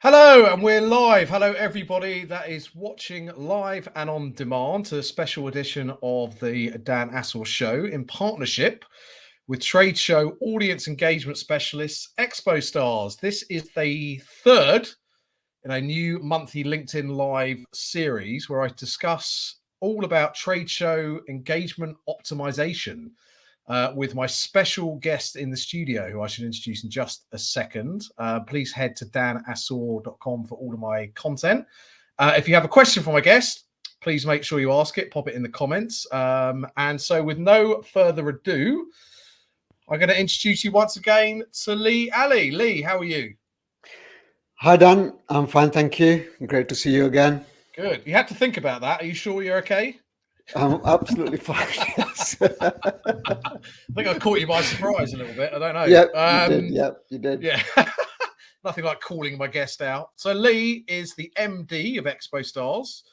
Hello, and we're live. Hello, everybody that is watching live and on demand to a special edition of the Dan Assor Show in partnership with trade show audience engagement specialists Expo Stars. This is the third in a new monthly LinkedIn Live series where I discuss all about trade show engagement optimization with my special guest in the studio, who I should introduce in just a second. Please head to danassor.com for all of my content. If you have a question for my guest, please make sure you ask it, pop it in the comments. And so with no further ado, I'm going to introduce you once again to Lee Ali. Lee, how are you? Hi, Dan. I'm fine, thank you. Great to see you again. Good. You had to think about that. Are you sure you're okay? I'm absolutely fine. Yes. I think I caught you by surprise a little bit. I don't know. Yep, you did. Yep, you did. Yeah. Nothing like calling my guest out. So Lee is the MD of Expo Stars.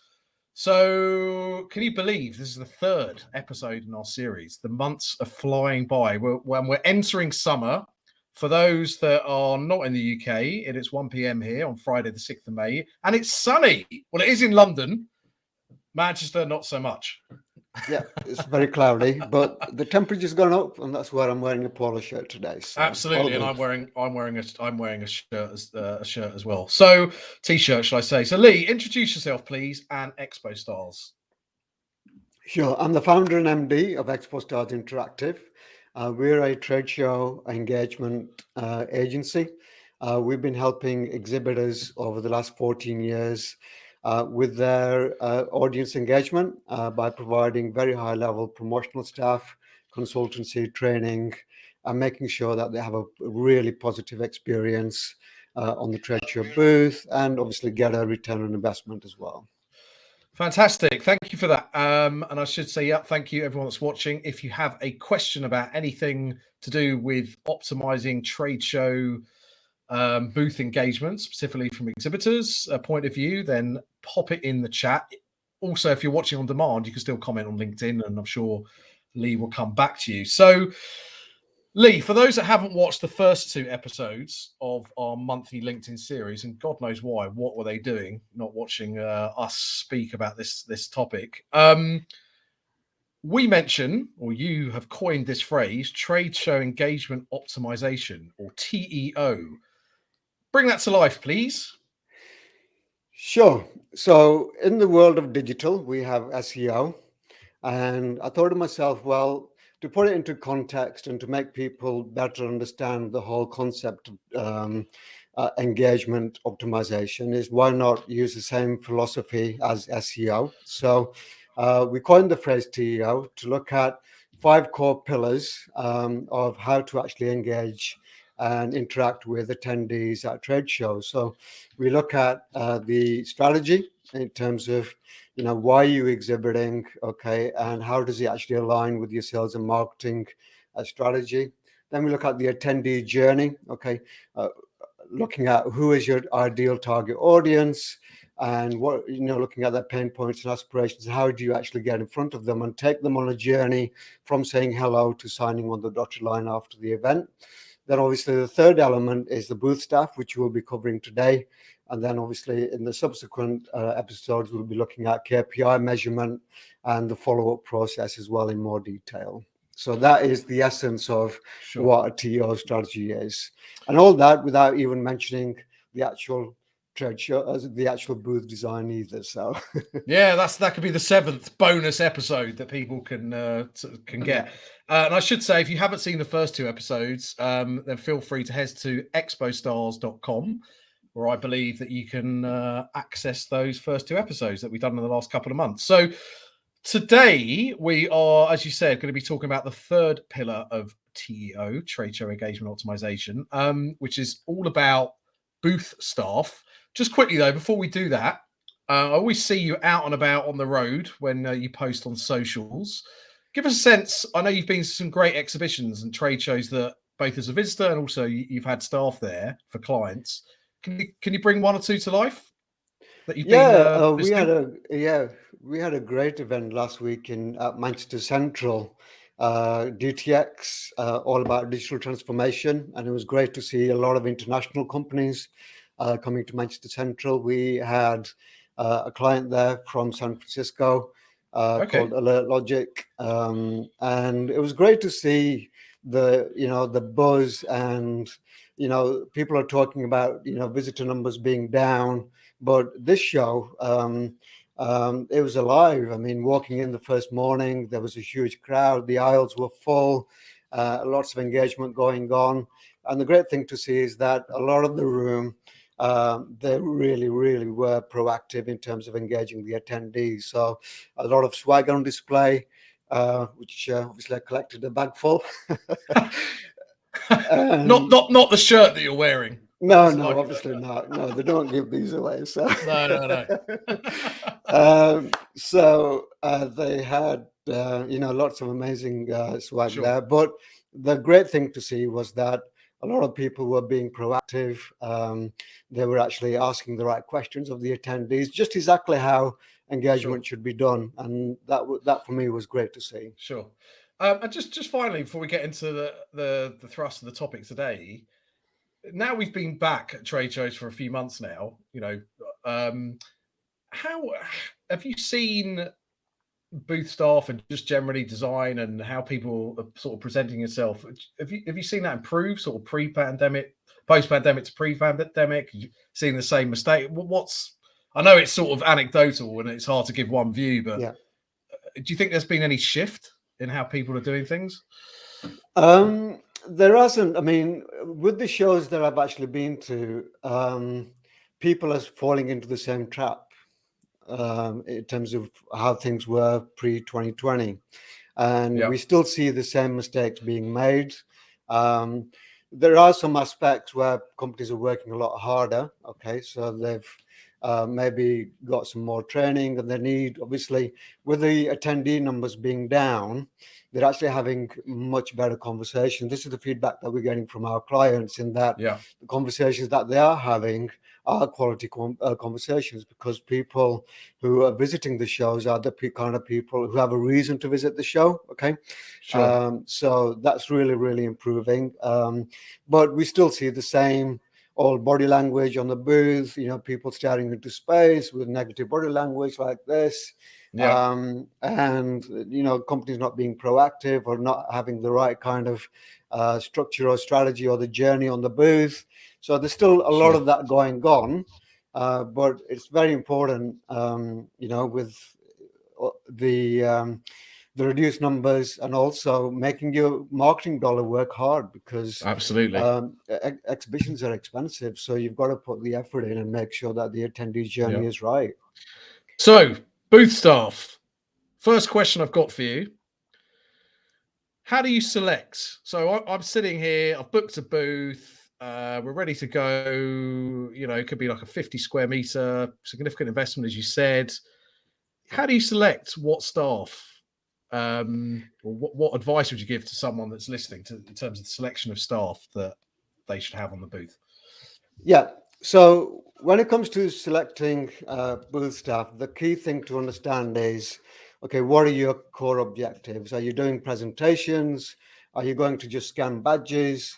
So can you believe this is the third episode in our series? The months are flying by. When we're entering summer, for those that are not in the UK, it is 1 p.m. here on Friday, the 6th of May, and it's sunny. Well, it is in London. Manchester, not so much. Yeah, it's very cloudy, but the temperature's gone up, and that's why I'm wearing a polo shirt today. So absolutely, and I'm wearing a shirt as well. So t-shirt, should I say? So Lee, introduce yourself, please, and Expo Stars. Sure, I'm the founder and MD of Expo Stars Interactive. We're a trade show engagement agency. We've been helping exhibitors over the last 14 years with their audience engagement by providing very high level promotional staff, consultancy, training, and making sure that they have a really positive experience on the trade show booth and obviously get a return on investment as well. Fantastic. Thank you for that. And I should say, yeah, thank you everyone that's watching. If you have a question about anything to do with optimizing trade show booth engagement, specifically from exhibitors' point of view, then pop it in the chat. Also, if you're watching on demand, you can still comment on LinkedIn, and I'm sure Lee will come back to you. So, Lee, for those that haven't watched the first two episodes of our monthly LinkedIn series, and God knows why, what were they doing not watching us speak about this topic? We mention, or you have coined this phrase, trade show engagement optimization, or TEO. Bring that to life, please. Sure. So in the world of digital, we have SEO. And I thought to myself, well, to put it into context and to make people better understand the whole concept of engagement optimization is why not use the same philosophy as SEO? So we coined the phrase TEO to look at 5 core pillars of how to actually engage and interact with attendees at trade shows. So we look at the strategy in terms of why are you exhibiting, okay, and how does it actually align with your sales and marketing strategy. Then we look at the attendee journey, okay, looking at who is your ideal target audience and what, looking at their pain points and aspirations. How do you actually get in front of them and take them on a journey from saying hello to signing on the dotted line after the event. Then obviously the third element is the booth staff, which we'll be covering today. And then obviously in the subsequent episodes, we'll be looking at KPI measurement and the follow-up process as well in more detail. So that is the essence of what a TEO strategy is. And all that without even mentioning the actual trade show, the actual booth design either. So yeah, that could be the 7th bonus episode that people can get. And I should say, if you haven't seen the first 2 episodes, then feel free to head to expostars.com, where I believe that you can access those first 2 episodes that we've done in the last couple of months. So today we are, as you said, going to be talking about the third pillar of TEO, trade show engagement optimization, which is all about booth staff. Just quickly though, before we do that, I always see you out and about on the road when you post on socials. Give us a sense. I know you've been to some great exhibitions and trade shows that both as a visitor and also you've had staff there for clients. Can you bring 1 or 2 to life that you've been? We had a great event last week at Manchester Central, DTX, all about digital transformation, and it was great to see a lot of international companies coming to Manchester Central. We had a client there from San Francisco called Alert Logic, and it was great to see the buzz, and people are talking about visitor numbers being down, but this show it was alive. I mean, walking in the first morning, there was a huge crowd. The aisles were full, lots of engagement going on. And the great thing to see is that a lot of the room, they really, really were proactive in terms of engaging the attendees. So a lot of swag on display, which obviously I collected a bag full. Not the shirt that you're wearing. No, obviously not. No, they don't give these away. So no. So they had lots of amazing swag there. But the great thing to see was that a lot of people were being proactive. They were actually asking the right questions of the attendees, just exactly how engagement should be done, and that for me was great to see. Sure. And just finally, before we get into the thrust of the topic today, now we've been back at trade shows for a few months now. How have you seen booth staff and just generally design and how people are sort of presenting yourself? Have you seen that improve, sort of pre-pandemic, post-pandemic to pre-pandemic? Have you seen the same mistake? I know it's sort of anecdotal and it's hard to give one view, but do you think there's been any shift in how people are doing things? There hasn't. I mean, with the shows that I've actually been to, people are falling into the same trap in terms of how things were pre-2020. And we still see the same mistakes being made. There are some aspects where companies are working a lot harder. Okay, so they've maybe got some more training, and they need, obviously, with the attendee numbers being down, they're actually having much better conversations. This is the feedback that we're getting from our clients, in that the conversations that they are having are quality conversations, because people who are visiting the shows are the kind of people who have a reason to visit the show. Okay, so that's really, really improving. But we still see the same old body language on the booth, people staring into space with negative body language like this. And companies not being proactive or not having the right kind of structure or strategy or the journey on the booth. So there's still a lot of that going on, but it's very important, with the reduced numbers, and also making your marketing dollar work hard, because absolutely exhibitions are expensive. So you've got to put the effort in and make sure that the attendee journey is right. So, booth staff, first question I've got for you. How do you select? So I'm sitting here, I've booked a booth, we're ready to go. It could be like a 50 square meter, significant investment, as you said. How do you select what staff? Or what advice would you give to someone that's listening in terms of the selection of staff that they should have on the booth? Yeah. So when it comes to selecting booth staff, the key thing to understand is, okay, what are your core objectives? Are you doing presentations? Are you going to just scan badges?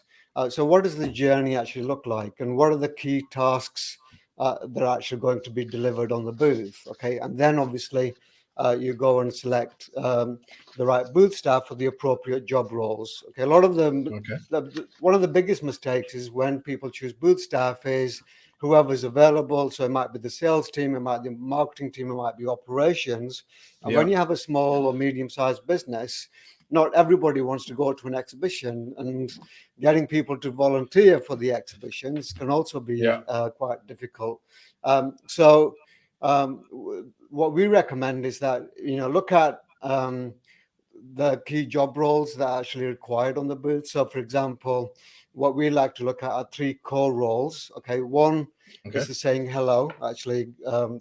So what does the journey actually look like? And what are the key tasks that are actually going to be delivered on the booth? Okay. And then obviously you go and select the right booth staff for the appropriate job roles. Okay. A lot of them, one of the biggest mistakes is when people choose booth staff is whoever's available. So it might be the sales team, it might be the marketing team, it might be operations. And when you have a small or medium-sized business, not everybody wants to go to an exhibition, and getting people to volunteer for the exhibitions can also be quite difficult. So what we recommend is that, look at the key job roles that are actually required on the booth. So, for example, what we like to look at are 3 core roles. Okay, one is the saying hello, actually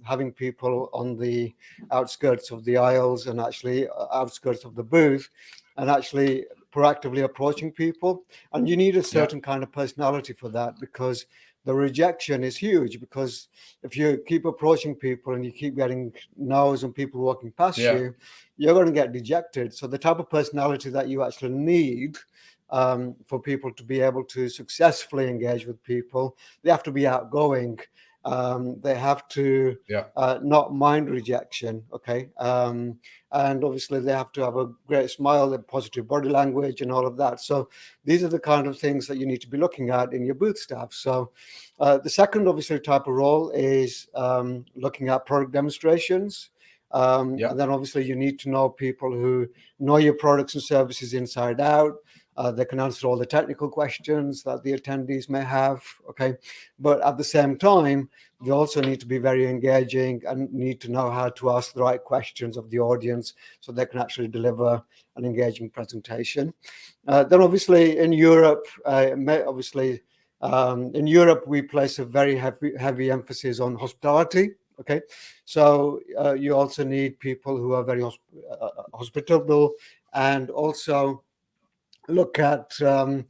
having people on the outskirts of the aisles and actually outskirts of the booth, and actually proactively approaching people. And you need a certain kind of personality for that, because the rejection is huge. Because if you keep approaching people and you keep getting no's and people walking past you, you're going to get dejected. So the type of personality that you actually need for people to be able to successfully engage with people, they have to be outgoing. They have to not mind rejection, okay? And obviously they have to have a great smile, a positive body language and all of that. So these are the kind of things that you need to be looking at in your booth staff. So the second, obviously, type of role is looking at product demonstrations. And then obviously you need to know people who know your products and services inside out. They can answer all the technical questions that the attendees may have, okay? But at the same time, they also need to be very engaging and need to know how to ask the right questions of the audience so they can actually deliver an engaging presentation. Then obviously in Europe, in Europe, we place a very heavy emphasis on hospitality. Okay, so you also need people who are very hospitable, and also look at the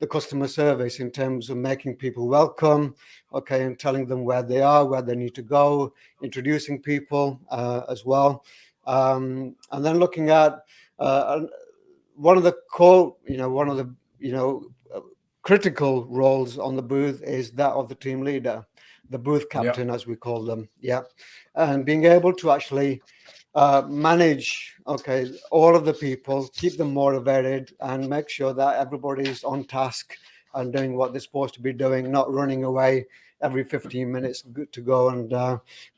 customer service in terms of making people welcome, okay, and telling them where they are, where they need to go, introducing people as well, and then looking at one of the critical roles on the booth is that of the team leader, the booth captain, as we call them. And being able to actually manage, okay, all of the people, keep them motivated, and make sure that everybody's on task and doing what they're supposed to be doing, not running away every 15 minutes to go and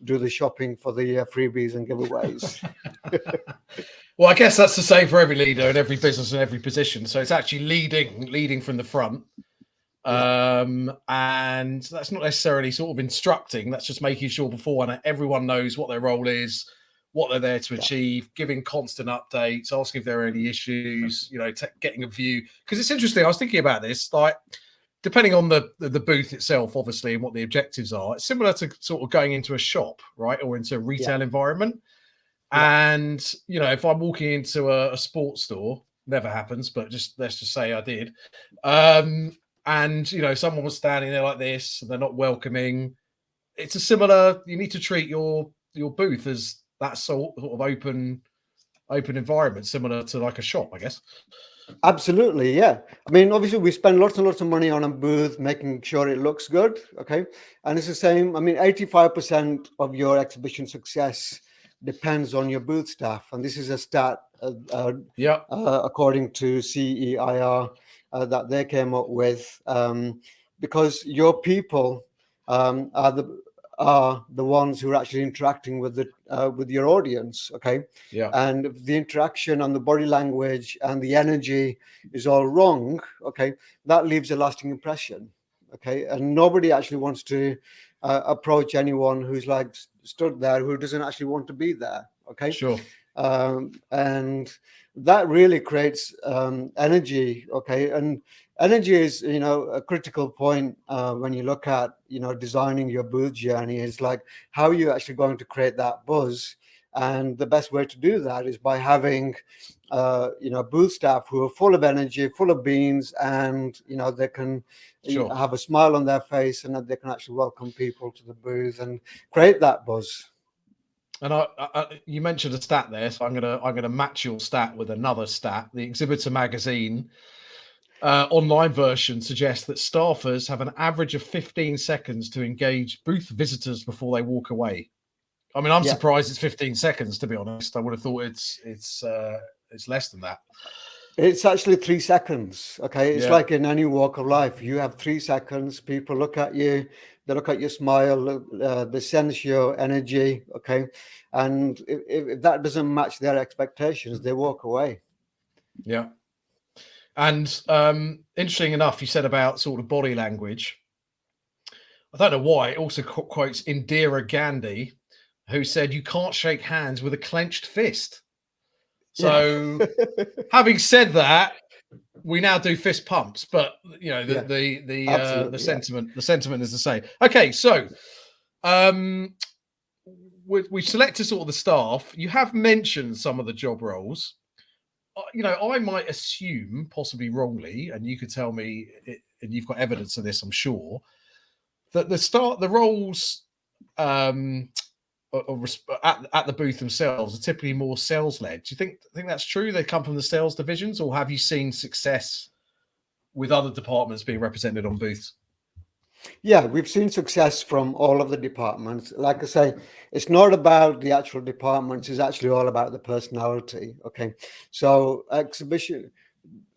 do the shopping for the freebies and giveaways. Well, I guess that's the same for every leader in every business and every position. So it's actually leading from the front. And that's not necessarily sort of instructing. That's just making sure beforehand everyone knows what their role is, what they're there to achieve, giving constant updates, asking if there are any issues, getting a view. Because it's interesting. I was thinking about this, like, depending on the booth itself, obviously, and what the objectives are, it's similar to sort of going into a shop, right, or into a retail environment. And, if I'm walking into a sports store, never happens, but let's just say I did. And, someone was standing there like this, and they're not welcoming. It's a similar, you need to treat your booth as that sort of open environment, similar to like a shop, I guess. Absolutely, yeah. I mean, obviously, we spend lots and lots of money on a booth, making sure it looks good, okay? And it's the same. I mean, 85% of your exhibition success depends on your booth staff. And this is a stat, according to CEIR, that they came up with, because your people are the ones who are actually interacting with your audience, okay? And if the interaction and the body language and the energy is all wrong, okay, that leaves a lasting impression, okay? And nobody actually wants to approach anyone who's like stood there who doesn't actually want to be there, okay? Sure. And that really creates energy, okay? And energy is, a critical point when you look at, designing your booth journey. Is like, how are you actually going to create that buzz? And the best way to do that is by having, booth staff who are full of energy, full of beans, and, they can have a smile on their face, and that they can actually welcome people to the booth and create that buzz. And you mentioned a stat there, so I'm gonna match your stat with another stat. The Exhibitor magazine online version suggests that staffers have an average of 15 seconds to engage booth visitors before they walk away. I mean, I'm surprised it's 15 seconds, to be honest. I would have thought it's less than that. It's actually 3 seconds. Okay. It's like in any walk of life. You have 3 seconds. People look at you, they look at your smile, they sense your energy. Okay. And if that doesn't match their expectations, they walk away. Yeah. And interesting enough, you said about sort of body language. I don't know why. It also quotes Indira Gandhi, who said, "You can't shake hands with a clenched fist." So, having said that, we now do fist pumps, but the sentiment is the same. Okay, so we selected sort of the staff. You have mentioned some of the job roles. I might assume, possibly wrongly, and you could tell me, and you've got evidence of this, I'm sure, that the roles at the booth themselves are typically more sales led. Do you think that's true? They come from the sales divisions, or have you seen success with other departments being represented on booths? Yeah, we've seen success from all of the departments. Like I say, it's not about the actual departments, it's actually all about the personality. Okay. So exhibition,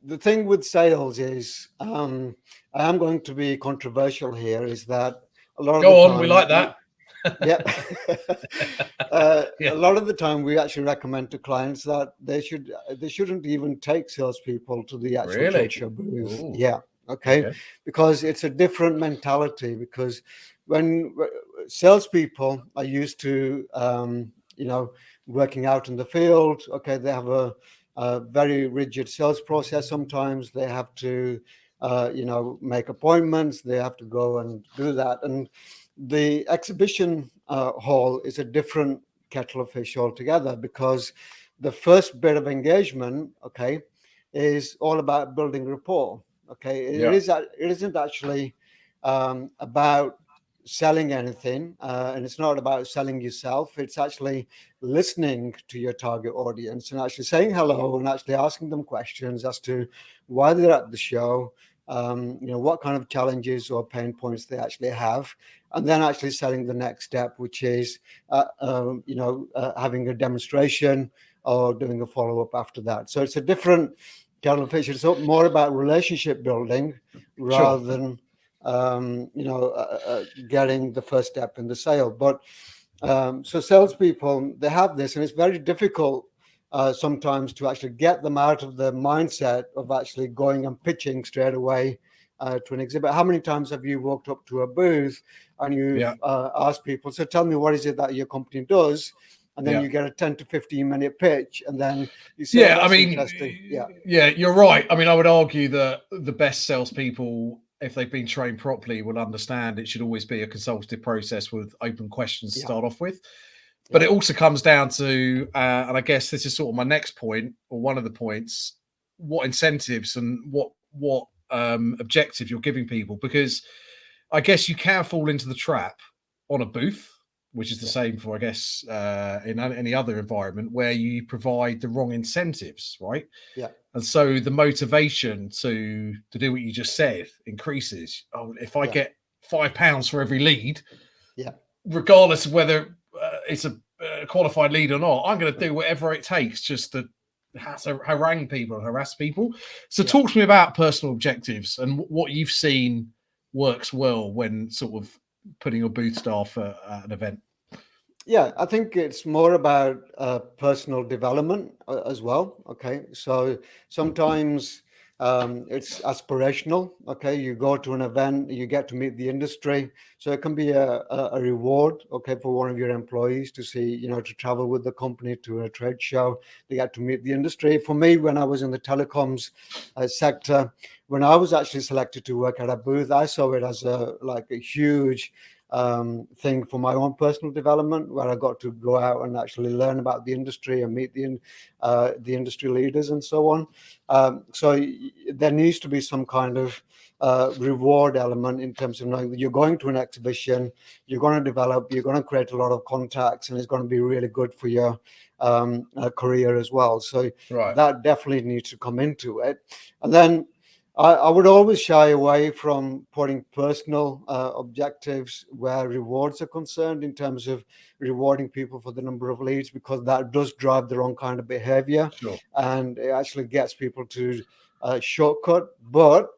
the thing with sales is, I am going to be controversial here, is that a lot of the Go on, we time like that. yeah. Yeah. A lot of the time, we actually recommend to clients that they shouldn't even take salespeople to the actual trade Really? show booth. Ooh, Yeah, okay, okay. because it's a different mentality. Because when salespeople are used to, working out in the field, okay, they have a very rigid sales process. Sometimes they have to, make appointments. They have to go and do that, and the exhibition hall is a different kettle of fish altogether, because the first bit of engagement, okay, is all about building rapport. Okay, Yeah. it isn't actually about selling anything, and it's not about selling yourself. It's actually listening to your target audience and actually saying hello and actually asking them questions as to why they're at the show, what kind of challenges or pain points they actually have, and then actually selling the next step, which is having a demonstration or doing a follow-up after that. So it's a different kettle of fish. It's more about relationship building Sure. rather than getting the first step in the sale. But so salespeople, they have this, and it's very difficult sometimes to actually get them out of the mindset of actually going and pitching straight away to an exhibit. How many times have you walked up to a booth and you've Yeah. asked people, so tell me, what is it that your company does? And then Yeah. you get a 10 to 15-minute pitch, and then you say, oh, Yeah, I that's mean, interesting. Yeah. yeah, you're right. I mean, I would argue that the best salespeople, if they've been trained properly, will understand it should always be a consultative process with open questions to Yeah. start off with. But Yeah. it also comes down to, and I guess this is sort of my next point, or one of the points, what incentives and what objective you're giving people, because I guess you can fall into the trap on a booth, which is the Yeah. same for, I guess, in any other environment where you provide the wrong incentives, right? Yeah. And so the motivation to do what you just said increases. Oh, if I Yeah. get £5 for every lead, Yeah. regardless of whether it's a qualified lead or not, I'm going to do whatever it takes just to harangue people and harass people. So Yeah. talk to me about personal objectives and what you've seen works well when sort of putting your booth staff at an event. Yeah, I think it's more about personal development as well. Okay, so sometimes it's aspirational. Okay, you go to an event, you get to meet the industry, so it can be a reward. Okay, for one of your employees to see, to travel with the company to a trade show, they get to meet the industry. For me, when I was in the telecoms sector, when I was actually selected to work at a booth, I saw it as a huge thing for my own personal development, where I got to go out and actually learn about the industry and meet the industry leaders and so on. So there needs to be some kind of reward element in terms of knowing that you're going to an exhibition, you're going to develop, you're going to create a lot of contacts, and it's going to be really good for your career as well. So Right. that definitely needs to come into it. And then I would always shy away from putting personal objectives where rewards are concerned, in terms of rewarding people for the number of leads, because that does drive the wrong kind of behavior, Sure. and it actually gets people to shortcut. But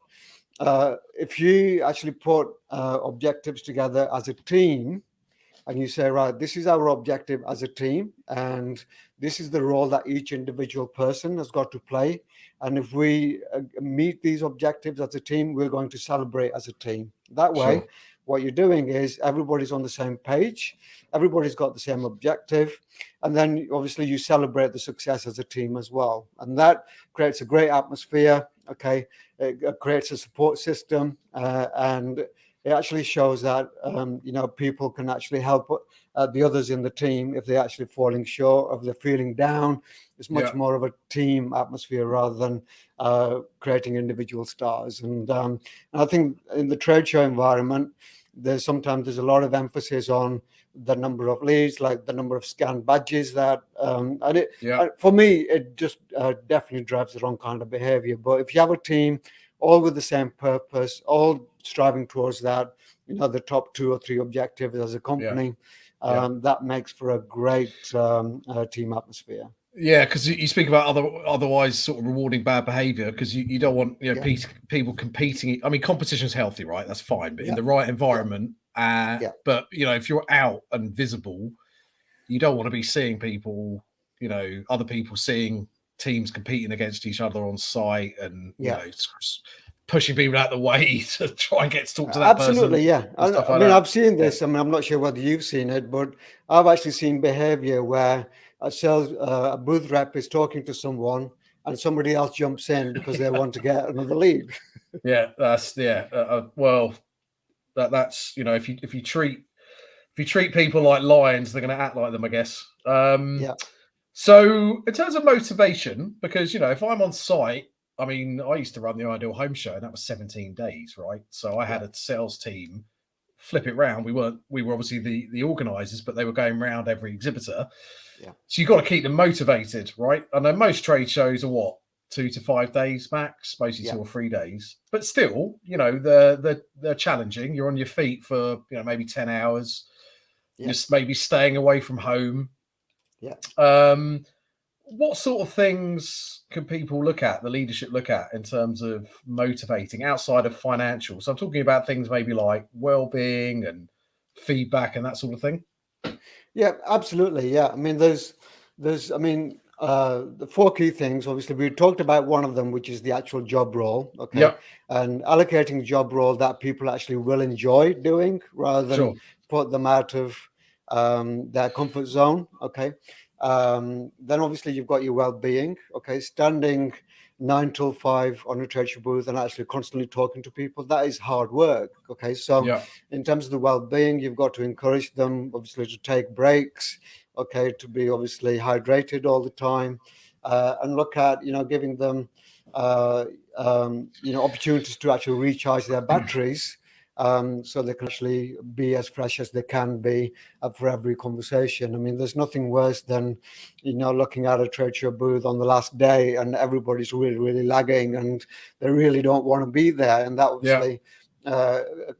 if you actually put objectives together as a team, and you say, right, this is our objective as a team, and this is the role that each individual person has got to play. And if we meet these objectives as a team, we're going to celebrate as a team. That way, Sure. what you're doing is everybody's on the same page, everybody's got the same objective, and then obviously you celebrate the success as a team as well. And that creates a great atmosphere. Okay, it creates a support system, and it actually shows that people can actually help the others in the team if they're actually falling short, if they're feeling down. It's much more of a team atmosphere rather than creating individual stars. And I think in the trade show environment, there's a lot of emphasis on the number of leads, like the number of scanned badges that, for me, it just definitely drives the wrong kind of behavior. But if you have a team all with the same purpose, all striving towards that, the top 2 or 3 objectives as a company, that makes for a great team atmosphere. Yeah, because you speak about otherwise sort of rewarding bad behavior, because you don't want people competing. I mean, competition's healthy, right? That's fine, but in the right environment. But if you're out and visible, you don't want to be seeing people, other people seeing teams competing against each other on site, and pushing people out of the way to try and get to talk to that Absolutely, person. I mean, I've seen this. I mean, I'm not sure whether you've seen it, but I've actually seen behavior where a booth rep is talking to someone and somebody else jumps in because they want to get another lead. That's well, that's if you treat people like lions, they're going to act like them, I guess. So in terms of motivation, because if I'm on site, I mean, I used to run the Ideal Home Show, and that was 17 days, right? So I had a sales team flip it round. We were obviously the organisers, but they were going round every exhibitor. So you've got to keep them motivated, right? I know most trade shows are 2 to 5 days max, mostly 2 or 3 days. But still, they're challenging. You're on your feet for maybe 10 hours. Just maybe staying away from home. What sort of things can people the leadership look at in terms of motivating outside of financial? So I'm talking about things maybe like well-being and feedback and that sort of thing. Yeah, absolutely. Yeah. I mean, there's the 4 key things. Obviously, we talked about one of them, which is the actual job role. Okay. And allocating job role that people actually will enjoy doing rather than put them out of their comfort zone. Okay. Then obviously you've got your well-being. Okay. Standing 9 till 5 on a trade show booth and actually constantly talking to people, that is hard work. Okay. So in terms of the well-being, you've got to encourage them obviously to take breaks, okay, to be obviously hydrated all the time, and look at giving them opportunities to actually recharge their batteries, so they can actually be as fresh as they can be for every conversation. I mean, there's nothing worse than looking at a trade show booth on the last day and everybody's really, really lagging and they really don't want to be there, and that obviously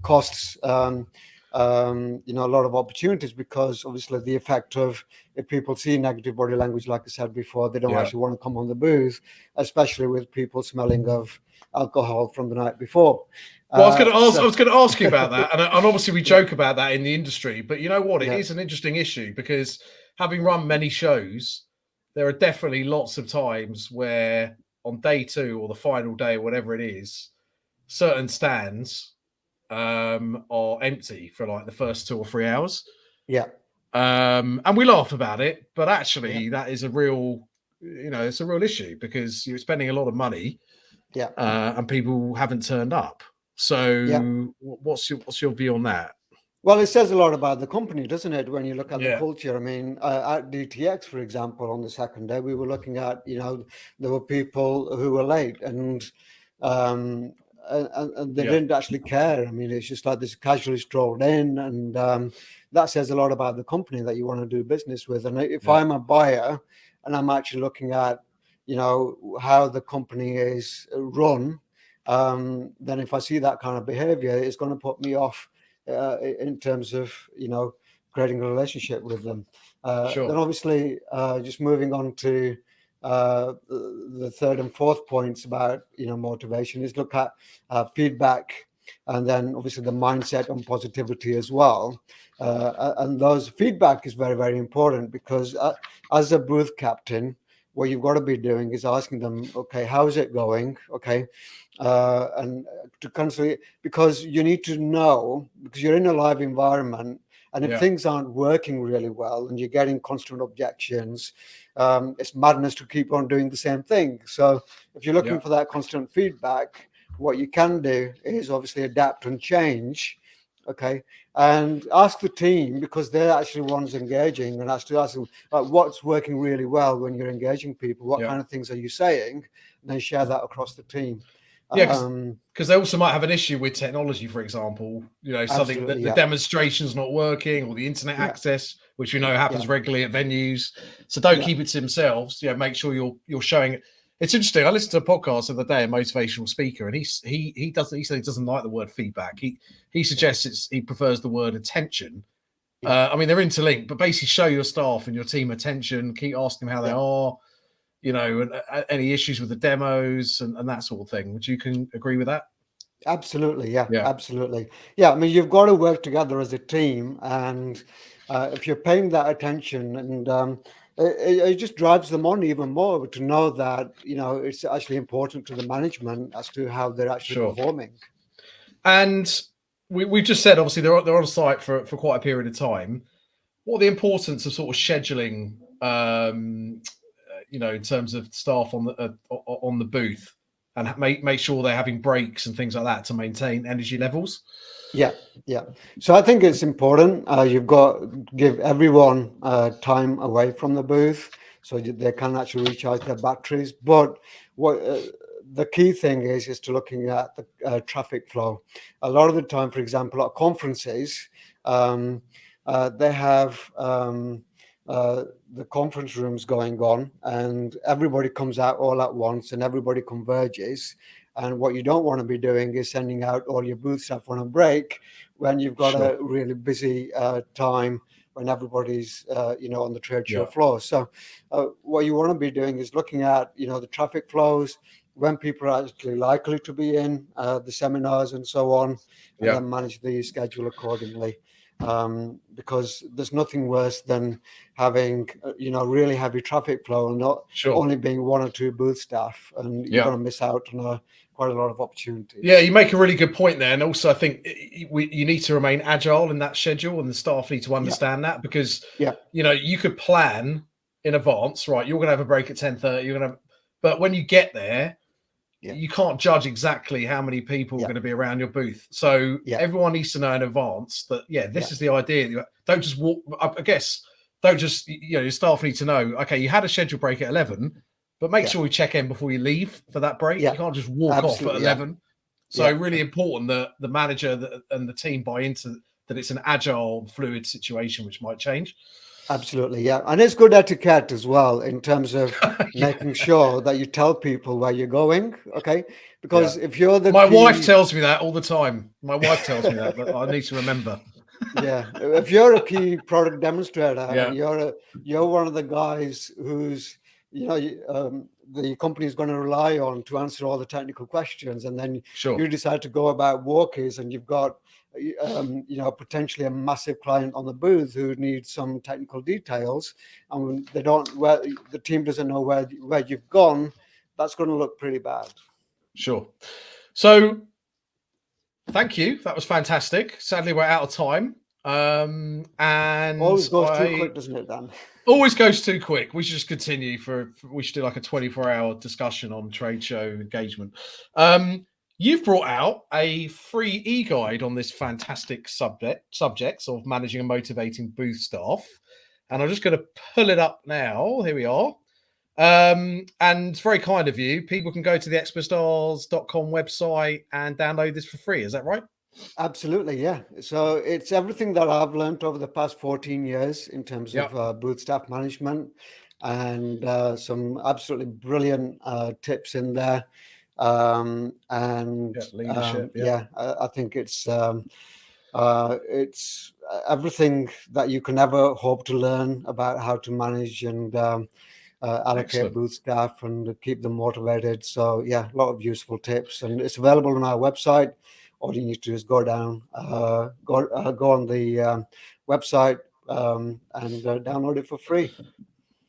costs a lot of opportunities, because obviously the effect of, if people see negative body language, like I said before, they don't actually want to come on the booth, especially with people smelling of alcohol from the night before. Well, I was going to ask you about that, and obviously we joke about that in the industry, but you know what? It is an interesting issue, because having run many shows, there are definitely lots of times where on day 2 or the final day or whatever it is, certain stands are empty for like the first 2 or 3 hours. And we laugh about it, but actually that is a real, it's a real issue, because you're spending a lot of money, and people haven't turned up. So what's your view on that? Well, it says a lot about the company, doesn't it, when you look at the culture? I mean, at DTX, for example, on the second day, we were looking at, there were people who were late, and they didn't actually care. I mean, it's just like this casually strolled in, and that says a lot about the company that you want to do business with. And if I'm a buyer and I'm actually looking at, how the company is run, then if I see that kind of behavior, it's going to put me off in terms of creating a relationship with them. Then obviously just moving on to the third and fourth points about motivation is look at feedback, and then obviously the mindset and positivity as well. And those feedback is very, very important, because as a booth captain, what you've got to be doing is asking them, okay, how is it going? Okay. And to constantly, because you need to know, because you're in a live environment, and if things aren't working really well and you're getting constant objections, it's madness to keep on doing the same thing. So if you're looking for that constant feedback, what you can do is obviously adapt and change okay, and ask the team, because they're actually ones engaging, and actually ask them what's working really well when you're engaging people, what kind of things are you saying, and then share that across the team. Yeah, because they also might have an issue with technology, for example, something that the demonstration's not working, or the internet access, which we know happens regularly at venues. So don't keep it to themselves. Make sure you're showing it. It's interesting. I listened to a podcast the other day, a motivational speaker, and he said he doesn't like the word feedback. He suggests he prefers the word attention. I mean, they're interlinked, but basically show your staff and your team attention. Keep asking them how they are. And any issues with the demos and that sort of thing. Would you agree with that? Absolutely, yeah, absolutely. Yeah, I mean, you've got to work together as a team, and if you're paying that attention, and it just drives them on even more to know that, it's actually important to the management as to how they're actually performing. And we've just said, obviously, they're on site for quite a period of time. What are the importance of sort of scheduling, in terms of staff on the booth, and make sure they're having breaks and things like that to maintain energy levels? Yeah. So I think it's important. You've got to give everyone time away from the booth so they can actually recharge their batteries. But what the key thing is to looking at the traffic flow. A lot of the time, for example, at conferences, they have the conference rooms going on, and everybody comes out all at once, and everybody converges. And what you don't want to be doing is sending out all your booth staff on a break when you've got a really busy time, when everybody's on the trade show floor. So what you want to be doing is looking at the traffic flows, when people are actually likely to be in the seminars and so on, and then manage the schedule accordingly. Because there's nothing worse than having really heavy traffic flow and not only being one or two booth staff, and you're going to miss out on quite a lot of opportunities. Yeah, you make a really good point there, and also I think you need to remain agile in that schedule, and the staff need to understand that, because you could plan in advance, right? You're going to have a break at 10:30. But when you get there, you can't judge exactly how many people are going to be around your booth. So everyone needs to know in advance that this is the idea. Don't just walk. I guess don't just your staff need to know. Okay, you had a scheduled break at 11. But make sure we check in before you leave for that break. You can't just walk off at 11. So really important that the manager and the team buy into that it's an agile, fluid situation which might change. Absolutely, yeah. And it's good etiquette as well in terms of making sure that you tell people where you're going, okay? Because if you're the My wife tells me that all the time. My wife tells me that, but I need to remember. If you're a key product demonstrator, and you're one of the guys who's the company is going to rely on to answer all the technical questions, and then you decide to go about walkies, and you've got potentially a massive client on the booth who needs some technical details, and the team doesn't know where you've gone, that's going to look pretty bad. So thank you, that was fantastic. Sadly, we're out of time, and always goes too quick, doesn't it, Dan? Always goes too quick. We should just continue we should do like a 24-hour discussion on trade show engagement. You've brought out a free e-guide on this fantastic subjects of managing and motivating booth staff. And I'm just going to pull it up now. Here we are. And it's very kind of you. People can go to the expostars.com website and download this for free. Is that right? Absolutely, yeah. So it's everything that I've learned over the past 14 years in terms of booth staff management, and some absolutely brilliant tips in there. Leadership. I think it's everything that you can ever hope to learn about how to manage and allocate booth staff and keep them motivated. So a lot of useful tips, and it's available on our website. All you need to do is go on the website and download it for free.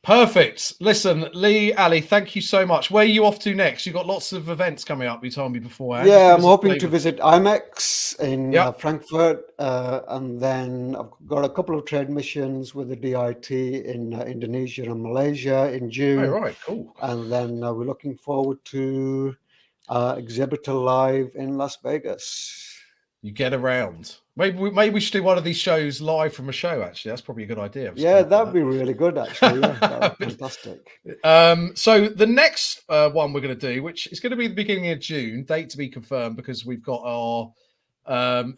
Perfect. Listen, Lee, Ali, thank you so much. Where are you off to next? You've got lots of events coming up, you told me before. Yeah, I'm hoping to visit IMEX in Frankfurt, and then I've got a couple of trade missions with the DIT in Indonesia and Malaysia in June. Oh, right, cool. And then we're looking forward to Exhibitor Live in Las Vegas. You get around. Maybe we should do one of these shows live from a show. Actually, that's probably a good idea. Yeah, that'd be really good. Actually, yeah, that would be fantastic. So the next one we're going to do, which is going to be the beginning of June, date to be confirmed, because we've got our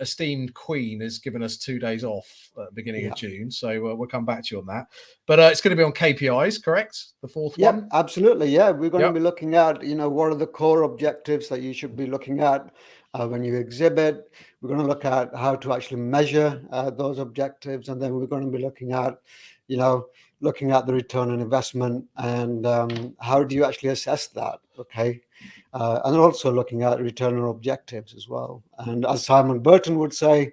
esteemed Queen has given us 2 days off at the beginning of June, so we'll come back to you on that. But it's going to be on KPIs, correct? The fourth one. Absolutely. Yeah, we're going to be looking at, what are the core objectives that you should be looking at when you exhibit. We're going to look at how to actually measure those objectives, and then we're going to be looking at, looking at the return on investment and how do you actually assess that. Okay. And also looking at return on objectives as well. And as Simon Burton would say,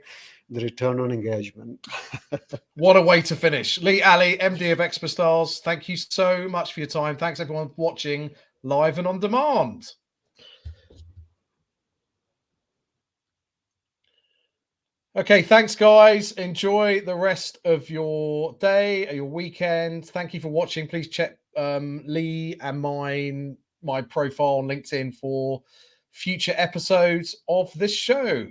the return on engagement. What a way to finish. Lee Ali, MD of Expo Stars, thank you so much for your time. Thanks everyone watching live and on demand. Okay, thanks guys. Enjoy the rest of your day, your weekend. Thank you for watching. Please check Lee and my profile on LinkedIn for future episodes of this show.